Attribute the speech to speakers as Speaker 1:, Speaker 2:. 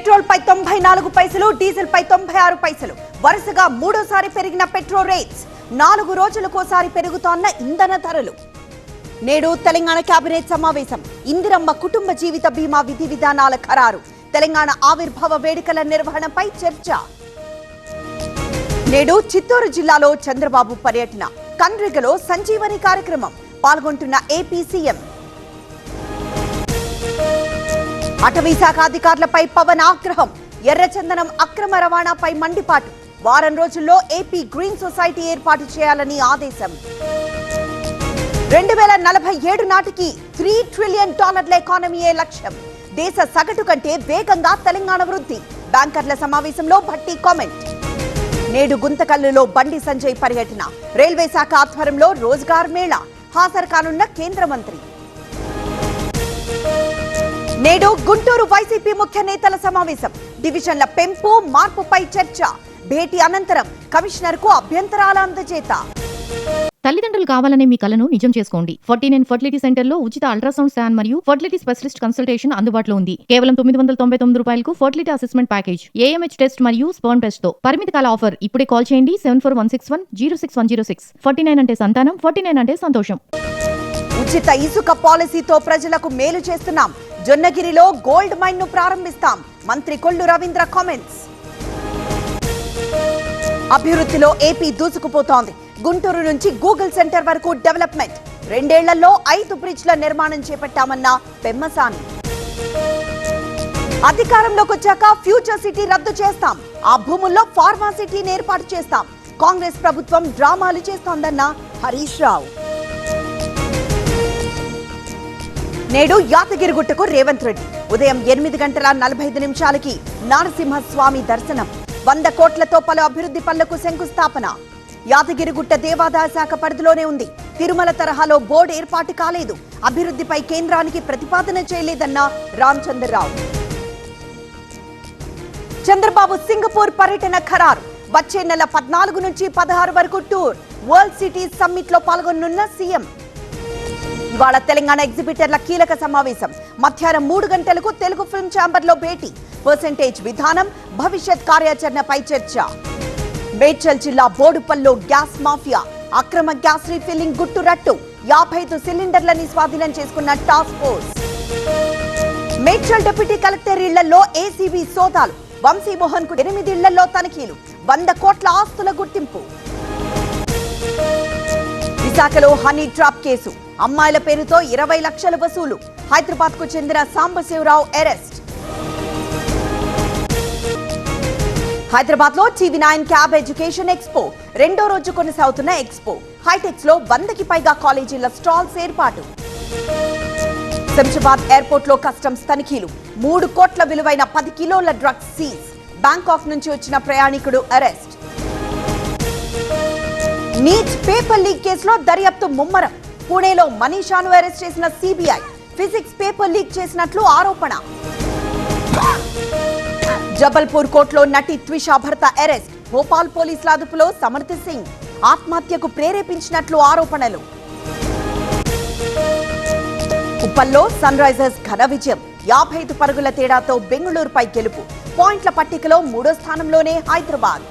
Speaker 1: Petrol పై 94 పైసలు, diesel పై 96 పైసలు. వరుసగా మూడోసారి పెరిగిన పెట్రోల్ రేట్స్. 4 రోజులకోసారి పెరుగుతోన్న ఇంధన ధరలు. నేడు తెలంగాణ కేబినెట్ సమావేశం. ఇందిరమ్మ కుటుంబ జీవిత బీమా విధి విధానాల ఖరారు. తెలంగాణ ఆవిర్భావ వేడుకల నిర్వహణపై చర్చ. నేడు చిత్తూరు జిల్లాలో చంద్రబాబు పర్యటన. కన్రిగలో సంజీవని కార్యక్రమం. పాల్గొంటున్న ఏపీ సీఎం. అటవీ శాఖ అధికారులపై పవన్ ఆగ్రహం. ఎర్రచందనం అక్రమ రవాణాపై మండిపాటు. వారం రోజుల్లో ఏపీ గ్రీన్ సొసైటీ ఏర్పాటు చేయాలని ఆదేశం. 2047 నాటికి $3 ట్రిలియన్ ఎకానమీయే లక్ష్యం. దేశ సగటు కంటే వేగంగా తెలంగాణ వృద్ధి. బ్యాంకర్ల సమావేశంలో భట్టి కామెంట్. నేడు గుంతకల్లులో బండి సంజయ్ పర్యటన. రైల్వే శాఖ ఆధ్వర్యంలో రోజ్గార్ మేళా. హాజరు కానున్న కేంద్ర మంత్రి. నేడు గుంటూరు వైసీపీ ముఖ్య నేతల సమావేశం. డివిజన్ల పెంపు, మార్పుపై చర్చ. భేటీ అనంతరం కమిషనర్ కు అభ్యంతరాల అందజేత.
Speaker 2: తల్లిదండ్రులు కావాలనే మీ కలను నిజం చేసుకోండి. 49 ఫర్టిలిటీ సెంటర్ లో ఉచిత అల్ట్రాసౌండ్ స్కాన్ మరియు ఫర్టిలిటీ స్పెషలిస్ట్ కన్సల్టేషన్ అందుబాటులో ఉంది. కేవలం $999 fertility assessment package, AMH test మరియు స్పర్మ్ టెస్ట్ తో. పరిమిత కాల ఆఫర్. ఇప్పుడే కాల్ చేయండి 7416106106. 49 అంటే సంతానం, 49 అంటే సంతోషం.
Speaker 1: ఉచిత ఇసుక పాలసీతో ప్రజలకు మేలు చేస్తున్నాం. జొన్నగిరిలో గోల్డ్ మైన్ ను ప్రారంభిస్తాం. మంత్రి కొల్లు రవీంద్ర కామెంట్స్. అభివృద్ధిలో ఏపీ దూసుకుపోతోంది. గుంటూరు నుంచి గూగుల్ సెంటర్ వరకు డెవలప్మెంట్. 2 ఏళ్లలో 5 బ్రిడ్జ్ల నిర్మాణం చేపట్టామన్న పెమ్మసాని. అధికారంలోకి వచ్చాక ఫ్యూచర్ సిటీ రద్దు చేస్తాం. ఆ భూముల్లో ఫార్మా సిటీని ఏర్పాటు చేస్తాం. కాంగ్రెస్ ప్రభుత్వం డ్రామాలు చేస్తోందన్న హరీష్ రావు. నేడు యాదగిరిగుట్టకు రేవంత్ రెడ్డి. ఉదయం 8:45 నరసింహస్వామి దర్శనం. 100 కోట్లతో పలు అభివృద్ధి పనులకు శంకుస్థాపన. యాదగిరిగుట్ట దేవాదాయ శాఖ పరిధిలోనే ఉంది. తిరుమల తరహాలో బోర్డు ఏర్పాటు కాలేదు. అభివృద్ధిపై కేంద్రానికి ప్రతిపాదన చేయలేదన్న రామచంద్రరావు. చంద్రబాబు సింగపూర్ పర్యటన ఖరారు. వచ్చే నెల 14 నుంచి 16 వరకు టూర్. వరల్డ్ సిటీస్ సమ్మిట్ లో పాల్గొనున్న సీఎం. ఇవాళ తెలంగాణ ఎగ్జిబిటర్ల కీలక సమావేశం. మధ్యాహ్నం 3 గంటలకు తెలుగు ఫిల్మ్ ఛాంబర్ లో భేటీ. పర్సెంటేజ్ విధానం, భవిష్యత్ కార్యాచరణపై చర్చ. మేడ్చల్ జిల్లా బోడుపల్లో గ్యాస్ మాఫియా. అక్రమ గ్యాస్ రీఫిల్లింగ్ గుట్టు రట్టు. 55 సిలిండర్లని స్వాధీనం చేసుకున్న task force. Medchal deputy collector ఇళ్లలో ఏసీబీ సోదాలు. వంశీమోహన్ కు 8 ఇళ్లలో తనిఖీలు. 100 కోట్ల ఆస్తుల గుర్తింపు. విశాఖలో హనీ ట్రాప్ కేసు. అమ్మాయిల పేరుతో 20 లక్షల వసూలు. హైదరాబాద్ కు చెందిన సాంబశివరావు అరెస్ట్. హైదరాబాద్ లో టీవీ9 క్యాబ్ ఎడ్యుకేషన్ ఎక్స్పో. 2వ రోజు కొనసాగుతున్న ఎక్స్పో. హైటెక్స్ లో 100కి పైగా కాలేజీల స్టాల్స్ ఏర్పాటు. శంషాబాద్ ఎయిర్పోర్ట్ లో కస్టమ్స్ తనిఖీలు. 3 కోట్ల విలువైన 10 కిలోల డ్రగ్స్ సీజ్. బ్యాంకాక్ నుంచి వచ్చిన ప్రయాణికుడు అరెస్ట్. నీట్ పేపర్ లీక్ కేసులో దర్యాప్తు ముమ్మరం. పుణేలో మనీషాను అరెస్ట్ చేసిన సిబిఐ. ఫిజిక్స్ పేపర్ లీక్ చేసినట్లు ఆరోపణ. జబల్పూర్ కోర్టులో నటి త్విషా భర్త అరెస్ట్. భోపాల్ పోలీసుల అదుపులో సమర్థ్ సింగ్. ఆత్మహత్యకు ప్రేరేపించినట్లు ఆరోపణలు. ఉప్పల్లో సన్ రైజర్స్ ఘన విజయం. 55 పరుగుల తేడాతో బెంగళూరుపై గెలుపు. పాయింట్ల పట్టికలో 3వ స్థానంలోనే హైదరాబాద్.